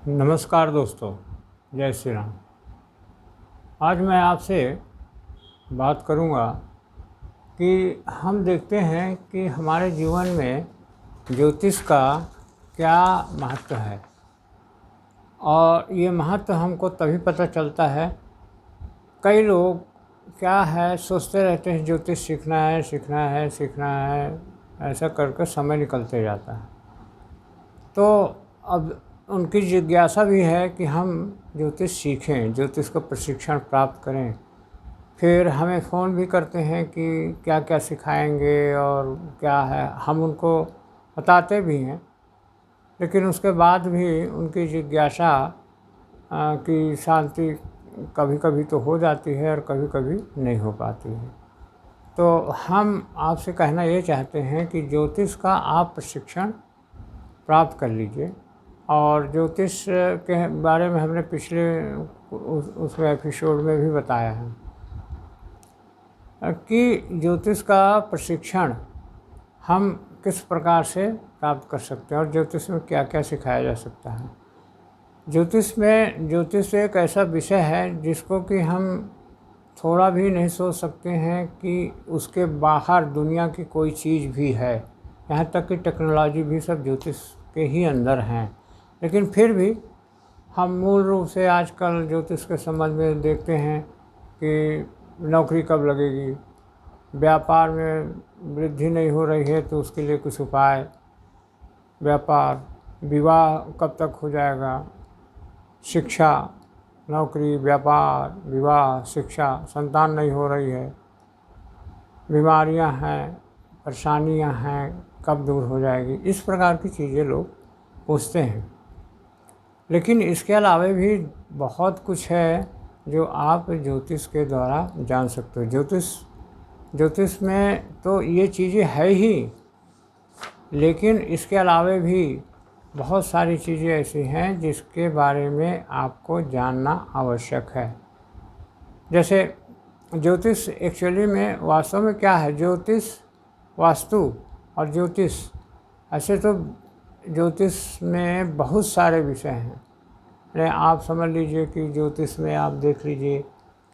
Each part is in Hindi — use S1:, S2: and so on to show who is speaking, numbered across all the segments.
S1: नमस्कार दोस्तों, जय श्री राम। आज मैं आपसे बात करूंगा कि हम देखते हैं कि हमारे जीवन में ज्योतिष का क्या महत्व है। और ये महत्व हमको तभी पता चलता है, कई लोग क्या है सोचते रहते हैं ज्योतिष सीखना है, ऐसा करके समय निकलते जाता है। तो अब उनकी जिज्ञासा भी है कि हम ज्योतिष सीखें, ज्योतिष का प्रशिक्षण प्राप्त करें। फिर हमें फ़ोन भी करते हैं कि क्या क्या सिखाएंगे और क्या है, हम उनको बताते भी हैं। लेकिन उसके बाद भी उनकी जिज्ञासा की शांति कभी कभी तो हो जाती है और कभी कभी नहीं हो पाती है। तो हम आपसे कहना ये चाहते हैं कि ज्योतिष का आप प्रशिक्षण प्राप्त कर लीजिए। और ज्योतिष के बारे में हमने पिछले उस एपिसोड में भी बताया है कि ज्योतिष का प्रशिक्षण हम किस प्रकार से प्राप्त कर सकते हैं और ज्योतिष में क्या क्या सिखाया जा सकता है। ज्योतिष एक ऐसा विषय है जिसको कि हम थोड़ा भी नहीं सोच सकते हैं कि उसके बाहर दुनिया की कोई चीज़ भी है। यहाँ तक कि टेक्नोलॉजी भी सब ज्योतिष के ही अंदर हैं। लेकिन फिर भी हम मूल रूप से आजकल ज्योतिष के संबंध में देखते हैं कि नौकरी कब लगेगी, व्यापार में वृद्धि नहीं हो रही है तो उसके लिए कुछ उपाय, व्यापार, विवाह कब तक हो जाएगा, शिक्षा, नौकरी, व्यापार, विवाह, शिक्षा, संतान नहीं हो रही है, बीमारियां हैं, परेशानियां हैं, कब दूर हो जाएगी। इस प्रकार की चीज़ें लोग पूछते हैं। लेकिन इसके अलावा भी बहुत कुछ है जो आप ज्योतिष के द्वारा जान सकते हो। ज्योतिष में तो ये चीज़ें है ही, लेकिन इसके अलावा भी बहुत सारी चीज़ें ऐसी हैं जिसके बारे में आपको जानना आवश्यक है। जैसे ज्योतिष एक्चुअली में वास्तव में क्या है, ज्योतिष वास्तु और ज्योतिष, ऐसे तो ज्योतिष में बहुत सारे विषय हैं। अरे आप समझ लीजिए कि ज्योतिष में आप देख लीजिए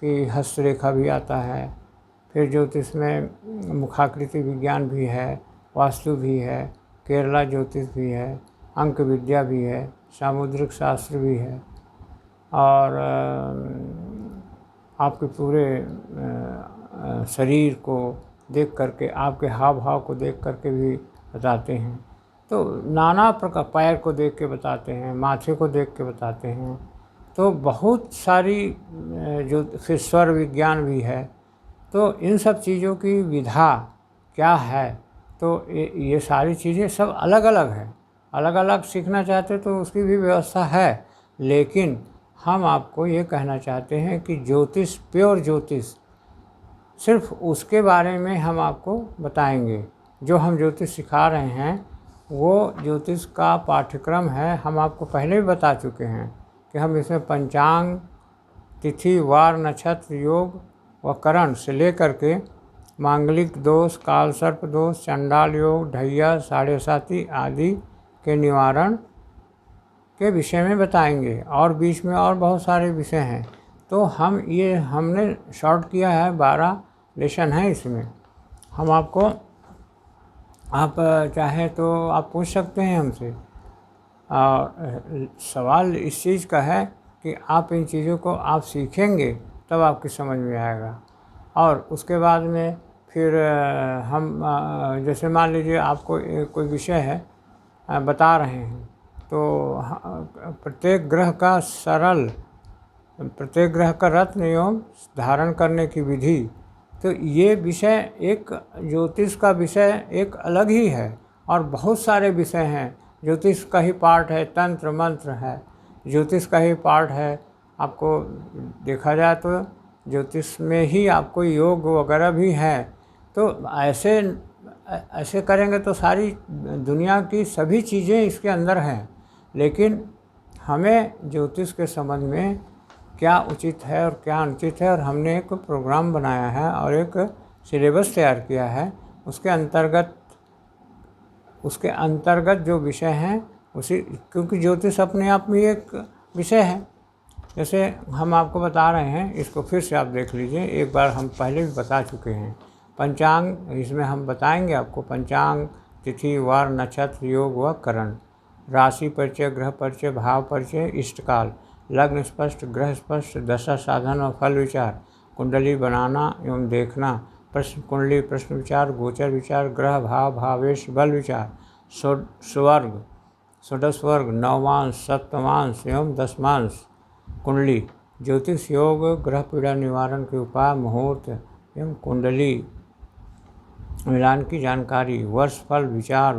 S1: कि हस्तरेखा भी आता है, फिर ज्योतिष में मुखाकृति विज्ञान भी है, वास्तु भी है, केरला ज्योतिष भी है, अंक विद्या भी है, सामुद्रिक शास्त्र भी है, और आपके पूरे शरीर को देख करके, आपके हाव भाव को देख करके भी बताते हैं। तो नाना प्रकार, पैर को देख के बताते हैं, माथे को देख के बताते हैं। तो बहुत सारी जो फिर स्वर विज्ञान भी है। तो इन सब चीज़ों की विधा क्या है, तो ये सारी चीज़ें सब अलग अलग है। अलग अलग सीखना चाहते तो उसकी भी व्यवस्था है। लेकिन हम आपको ये कहना चाहते हैं कि ज्योतिष, प्योर ज्योतिष, सिर्फ उसके बारे में हम आपको बताएंगे। जो हम ज्योतिष सिखा रहे हैं वो ज्योतिष का पाठ्यक्रम है। हम आपको पहले भी बता चुके हैं कि हम इसमें पंचांग, तिथि, वार, नक्षत्र, योग व करण से लेकर के मांगलिक दोष, काल सर्प दोष, चंडाल योग, ढैया, साढ़े साती आदि के निवारण के विषय में बताएंगे। और बीच में और बहुत सारे विषय हैं। तो हमने शॉर्ट किया है, 12 लेसन है इसमें। हम आपको, आप चाहे तो आप पूछ सकते हैं हमसे। और सवाल इस चीज़ का है कि आप इन चीज़ों को आप सीखेंगे तब आपकी समझ में आएगा। और उसके बाद में फिर हम जैसे मान लीजिए आपको कोई विषय है बता रहे हैं, तो प्रत्येक ग्रह का रत्न एवं धारण करने की विधि, तो ये विषय एक ज्योतिष का विषय एक अलग ही है। और बहुत सारे विषय हैं। ज्योतिष का ही पार्ट है, तंत्र मंत्र है, ज्योतिष का ही पार्ट है। आपको देखा जाए तो ज्योतिष में ही आपको योग वगैरह भी है। तो ऐसे करेंगे तो सारी दुनिया की सभी चीज़ें इसके अंदर हैं। लेकिन हमें ज्योतिष के संबंध में क्या उचित है और क्या अनुचित है, और हमने एक प्रोग्राम बनाया है और एक सिलेबस तैयार किया है। उसके अंतर्गत जो विषय हैं उसी, क्योंकि ज्योतिष अपने आप में एक विषय है। जैसे हम आपको बता रहे हैं, इसको फिर से आप देख लीजिए, एक बार हम पहले भी बता चुके हैं। पंचांग, इसमें हम बताएंगे आपको पंचांग, तिथि, वार, नक्षत्र, योग व करण, राशि परिचय, ग्रह परिचय, भाव परिचय, इष्टकाल, लग्न स्पष्ट, ग्रह स्पष्ट, दशा, साधन और फल विचार, कुंडली बनाना एवं देखना, प्रश्न कुंडली, प्रश्न विचार, गोचर विचार, ग्रह भाव, भावेश, बल विचार, स्वर्ग, षोडश वर्ग, नवमांश, सप्तमांश एवं दशमांश कुंडली, ज्योतिष योग, ग्रह पीड़ा निवारण के उपाय, मुहूर्त एवं कुंडली मिलान की जानकारी, वर्ष फल विचार,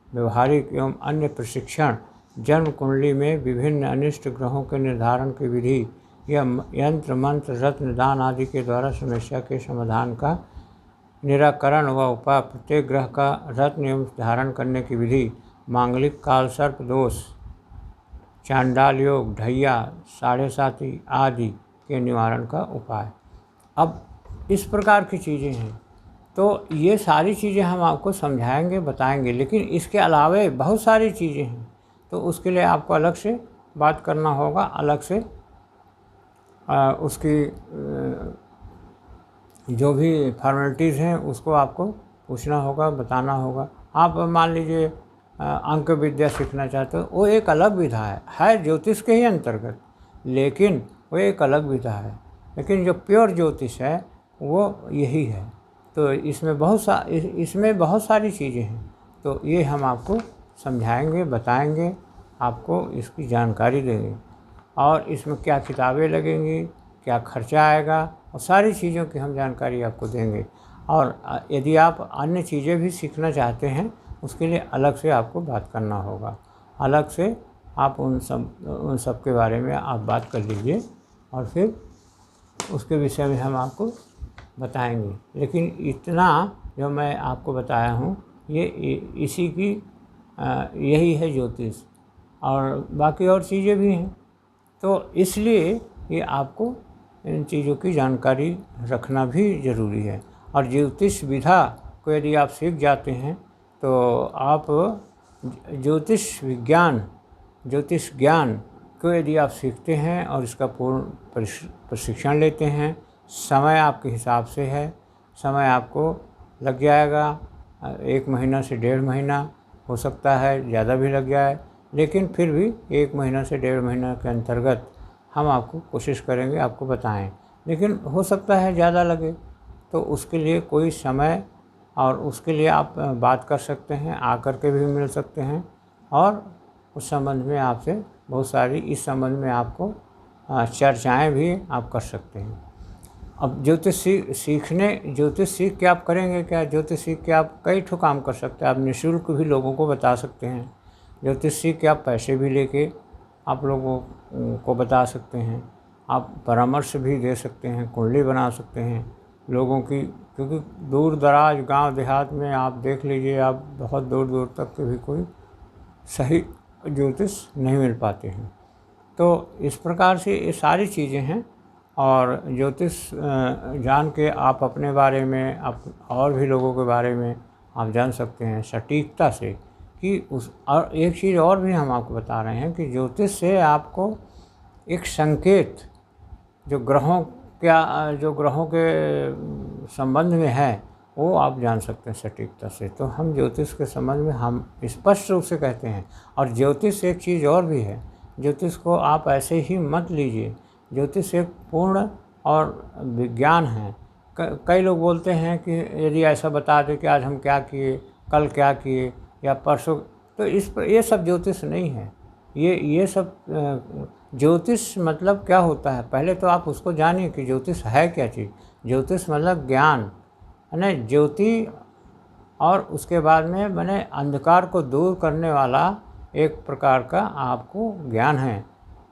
S1: व्यवहारिक एवं अन्य प्रशिक्षण, जन्म कुंडली में विभिन्न अनिष्ट ग्रहों के निर्धारण की विधि, यह यंत्र मंत्र रत्न दान आदि के द्वारा समस्या के समाधान का निराकरण व उपाय, प्रत्येक ग्रह का रत्न एवं धारण करने की विधि, मांगलिक काल सर्प दोष, चांडाल योग, ढैया, साढ़े साती आदि के निवारण का उपाय। अब इस प्रकार की चीज़ें हैं, तो ये सारी चीज़ें हम आपको समझाएंगे, बताएंगे, लेकिन इसके अलावे बहुत सारी चीज़ें हैं, तो उसके लिए आपको अलग से बात करना होगा, अलग से उसकी जो भी फॉर्मेलिटीज़ हैं उसको आपको पूछना होगा, बताना होगा। आप मान लीजिए अंक विद्या सीखना चाहते हो, वो एक अलग विधा है ज्योतिष के ही अंतर्गत, लेकिन वो एक अलग विधा है, लेकिन जो प्योर ज्योतिष है वो यही है। तो इसमें बहुत सारी चीज़ें हैं, तो ये हम आपको समझाएंगे, बताएंगे, आपको इसकी जानकारी देंगे, और इसमें क्या किताबें लगेंगी, क्या खर्चा आएगा, और सारी चीज़ों की हम जानकारी आपको देंगे। और यदि आप अन्य चीज़ें भी सीखना चाहते हैं, उसके लिए अलग से आपको बात करना होगा, अलग से आप उन सब के बारे में आप बात कर लीजिए, और फिर उसके विषय में हम आपको बताएंगे। लेकिन इतना जो मैं आपको बताया हूँ, ये इसी की यही है ज्योतिष, और बाकी और चीज़ें भी हैं। तो इसलिए ये आपको इन चीज़ों की जानकारी रखना भी ज़रूरी है। और ज्योतिष विधा को यदि आप सीख जाते हैं, तो आप ज्योतिष ज्ञान को यदि आप सीखते हैं और इसका पूर्ण प्रशिक्षण लेते हैं, समय आपके हिसाब से है, समय आपको लग जाएगा 1 महीना से 1.5 महीना, हो सकता है ज़्यादा भी लग जाए, लेकिन फिर भी 1 महीना से 1.5 महीना के अंतर्गत हम आपको कोशिश करेंगे, आपको बताएं। लेकिन हो सकता है ज़्यादा लगे, तो उसके लिए कोई समय, और उसके लिए आप बात कर सकते हैं, आकर के भी मिल सकते हैं, और उस संबंध में आपसे बहुत सारी इस संबंध में आपको चर्चाएं भी आप कर सकते हैं। अब ज्योतिष सीख के आप करेंगे क्या? ज्योतिष सीख के आप कई ठो काम कर सकते हैं। आप निःशुल्क भी लोगों को बता सकते हैं। ज्योतिष सीख के आप पैसे भी लेके आप लोगों को बता सकते हैं। आप परामर्श भी दे सकते हैं, कुंडली बना सकते हैं लोगों की, क्योंकि दूर दराज गांव देहात में आप देख लीजिए, आप बहुत दूर दूर तक के भी कोई सही ज्योतिष नहीं मिल पाते हैं। तो इस प्रकार से ये सारी चीज़ें हैं, और ज्योतिष जान के आप अपने बारे में, आप और भी लोगों के बारे में आप जान सकते हैं सटीकता से कि और एक चीज़ और भी हम आपको बता रहे हैं कि ज्योतिष से आपको एक संकेत जो ग्रहों के संबंध में है वो आप जान सकते हैं सटीकता से। तो हम ज्योतिष के संबंध में हम स्पष्ट रूप से कहते हैं। और ज्योतिष एक चीज़ और भी है, ज्योतिष को आप ऐसे ही मत लीजिए। ज्योतिष एक पूर्ण और विज्ञान है। कई लोग बोलते हैं कि यदि ऐसा बता दें कि आज हम क्या किए, कल क्या किए या परसों, तो ये सब ज्योतिष नहीं है। ये सब ज्योतिष मतलब क्या होता है, पहले तो आप उसको जानिए कि ज्योतिष है क्या चीज़। ज्योतिष मतलब ज्ञान है ना, ज्योति, और उसके बाद में मैंने अंधकार को दूर करने वाला एक प्रकार का आपको ज्ञान है।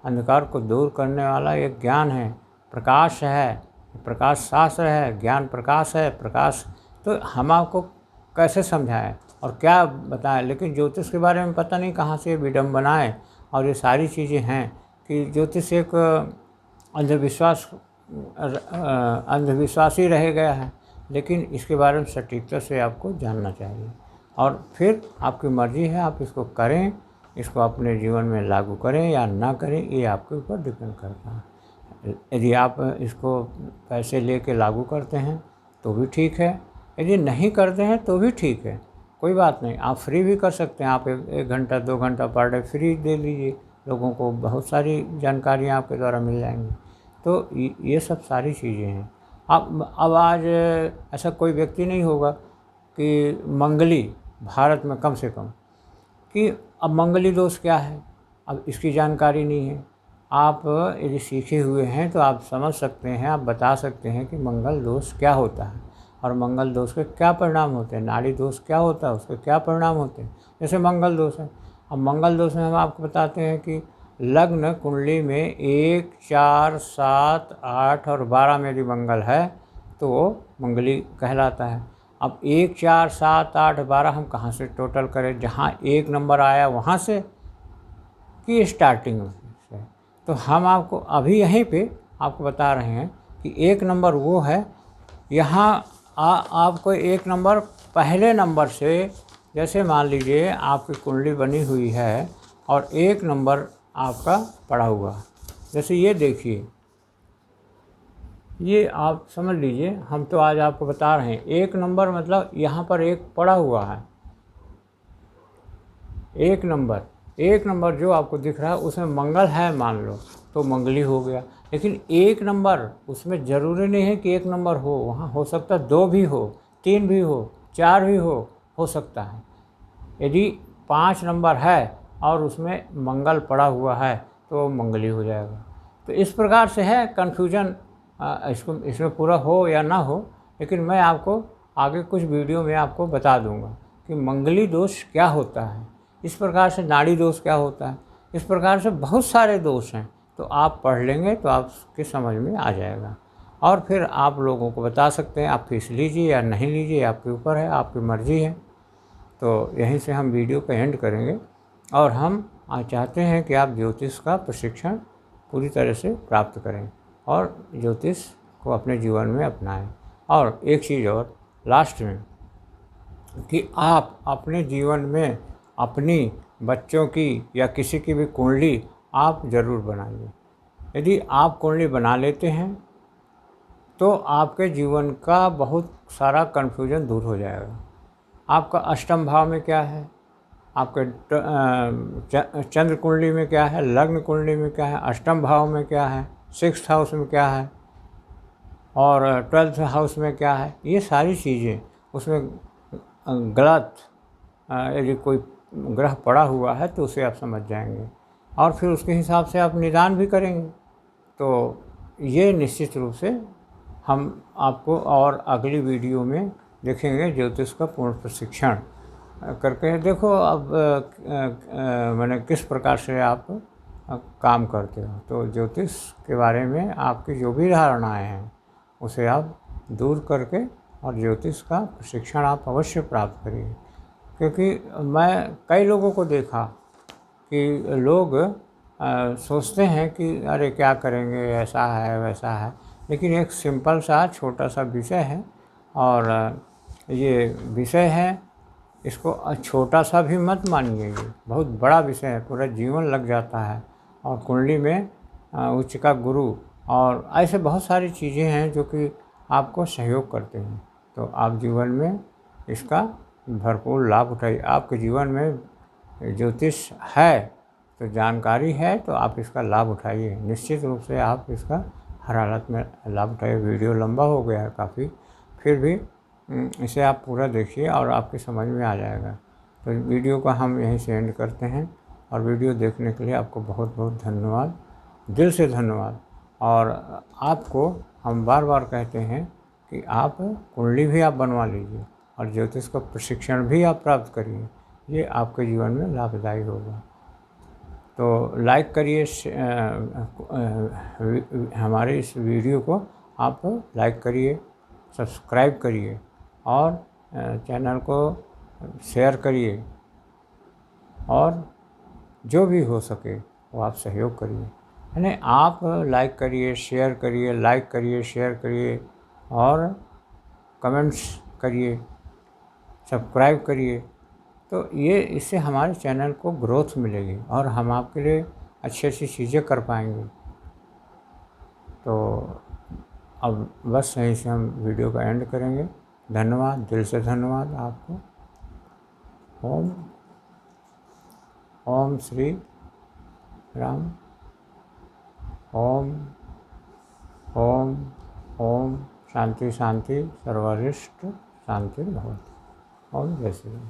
S1: अंधकार को दूर करने वाला एक ज्ञान है, प्रकाश है, प्रकाश शास्त्र है, ज्ञान प्रकाश है, प्रकाश। तो हम आपको कैसे समझाएं और क्या बताएं, लेकिन ज्योतिष के बारे में पता नहीं कहाँ से विडम्बनाएं और ये सारी चीज़ें हैं कि ज्योतिष एक अंधविश्वास ही रह गया है। लेकिन इसके बारे में सटीकता से आपको जानना चाहिए, और फिर आपकी मर्ज़ी है, आप इसको करें इसको अपने जीवन में लागू करें या ना करें, ये आपके ऊपर डिपेंड करता है। यदि आप इसको पैसे लेके लागू करते हैं तो भी ठीक है, यदि नहीं करते हैं तो भी ठीक है, कोई बात नहीं। आप फ्री भी कर सकते हैं, आप 1 घंटा 2 घंटा पर डे फ्री दे लीजिए, लोगों को बहुत सारी जानकारियाँ आपके द्वारा मिल जाएंगी। तो ये सब सारी चीज़ें हैं। अब आज ऐसा कोई व्यक्ति नहीं होगा कि मंगली भारत में कम से कम, कि अब मंगली दोष क्या है, अब इसकी जानकारी नहीं है। आप यदि सीखे हुए हैं तो आप समझ सकते हैं, आप बता सकते हैं कि मंगल दोष क्या होता है और मंगल दोष के क्या परिणाम होते हैं, नाड़ी दोष क्या होता है उसके क्या परिणाम होते हैं। जैसे मंगल दोष है, अब मंगल दोष में हम आपको बताते हैं कि लग्न कुंडली में 1, 4, 7, 8 और 12 में यदि मंगल है तो वो मंगली कहलाता है। अब 1, 4, 7, 8, 12 हम कहाँ से टोटल करें, जहाँ 1 नंबर आया वहाँ से कि स्टार्टिंग से। तो हम आपको अभी यहीं पे आपको बता रहे हैं कि 1 नंबर वो है, यहाँ आपको 1 नंबर पहले नंबर से, जैसे मान लीजिए आपकी कुंडली बनी हुई है और 1 नंबर आपका पड़ा हुआ, जैसे ये देखिए, ये आप समझ लीजिए, हम तो आज आपको बता रहे हैं 1 नंबर मतलब यहाँ पर 1 पड़ा हुआ है। 1 नंबर जो आपको दिख रहा है उसमें मंगल है मान लो तो मंगली हो गया। लेकिन 1 नंबर उसमें ज़रूरी नहीं है कि 1 नंबर हो, वहाँ हो सकता है 2 भी हो, 3 भी हो, 4 भी हो सकता है। यदि 5 नंबर है और उसमें मंगल पड़ा हुआ है तो मंगली हो जाएगा। तो इस प्रकार से है कन्फ्यूजन, इसमें पूरा हो या ना हो, लेकिन मैं आपको आगे कुछ वीडियो में आपको बता दूंगा कि मंगली दोष क्या होता है, इस प्रकार से नाड़ी दोष क्या होता है, इस प्रकार से बहुत सारे दोष हैं। तो आप पढ़ लेंगे तो आपके समझ में आ जाएगा और फिर आप लोगों को बता सकते हैं। आप फीस लीजिए या नहीं लीजिए, आपके ऊपर है, आपकी मर्ज़ी है। तो यहीं से हम वीडियो का एंड करेंगे और हम चाहते हैं कि आप ज्योतिष का प्रशिक्षण पूरी तरह से प्राप्त करें और ज्योतिष को अपने जीवन में अपनाएं। और एक चीज़ और लास्ट में, कि आप अपने जीवन में अपनी बच्चों की या किसी की भी कुंडली आप ज़रूर बनाइए। यदि आप कुंडली बना लेते हैं तो आपके जीवन का बहुत सारा कन्फ्यूजन दूर हो जाएगा। आपका अष्टम भाव में क्या है, आपके चंद्र कुंडली में क्या है, लग्न कुंडली में क्या है, अष्टम भाव में क्या है, 6th हाउस में क्या है और 12th हाउस में क्या है, ये सारी चीज़ें उसमें गलत यदि कोई ग्रह पड़ा हुआ है तो उसे आप समझ जाएंगे और फिर उसके हिसाब से आप निदान भी करेंगे। तो ये निश्चित रूप से हम आपको और अगली वीडियो में देखेंगे ज्योतिष का पूर्ण प्रशिक्षण करके। देखो अब मैंने किस प्रकार से आप काम करते हो, तो ज्योतिष के बारे में आपकी जो भी धारणाएं हैं उसे आप दूर करके और ज्योतिष का प्रशिक्षण आप अवश्य प्राप्त करिए। क्योंकि मैं कई लोगों को देखा कि लोग सोचते हैं कि अरे क्या करेंगे, ऐसा है वैसा है, लेकिन एक सिंपल सा छोटा सा विषय है और ये विषय है, इसको छोटा सा भी मत मानिए, ये बहुत बड़ा विषय है, पूरा जीवन लग जाता है। और कुंडली में उच्च का गुरु और ऐसे बहुत सारी चीज़ें हैं जो कि आपको सहयोग करते हैं। तो आप जीवन में इसका भरपूर लाभ उठाइए। आपके जीवन में ज्योतिष है तो जानकारी है तो आप इसका लाभ उठाइए, निश्चित रूप से आप इसका हर हालत में लाभ उठाइए। वीडियो लंबा हो गया है काफ़ी, फिर भी इसे आप पूरा देखिए और आपकी समझ में आ जाएगा। तो वीडियो को हम यहीं से एंड करते हैं और वीडियो देखने के लिए आपको बहुत बहुत धन्यवाद, दिल से धन्यवाद। और आपको हम बार बार कहते हैं कि आप कुंडली भी आप बनवा लीजिए और ज्योतिष का प्रशिक्षण भी आप प्राप्त करिए, ये आपके जीवन में लाभदायी होगा। तो लाइक करिए, हमारे इस वीडियो को आप लाइक करिए, सब्सक्राइब करिए और चैनल को शेयर करिए और जो भी हो सके वो आप सहयोग करिए। यानी आप लाइक करिए, शेयर करिए, लाइक करिए, शेयर करिए और कमेंट्स करिए, सब्सक्राइब करिए। तो ये इससे हमारे चैनल को ग्रोथ मिलेगी और हम आपके लिए अच्छी अच्छी चीज़ें कर पाएंगे। तो अब बस यहीं से हम वीडियो का एंड करेंगे। धन्यवाद, दिल से धन्यवाद आपको। ओम ओम श्री राम। ओम ओम ओम शांति शांति सर्वरिष्ट शांति भवतु। ओम जय श्री राम।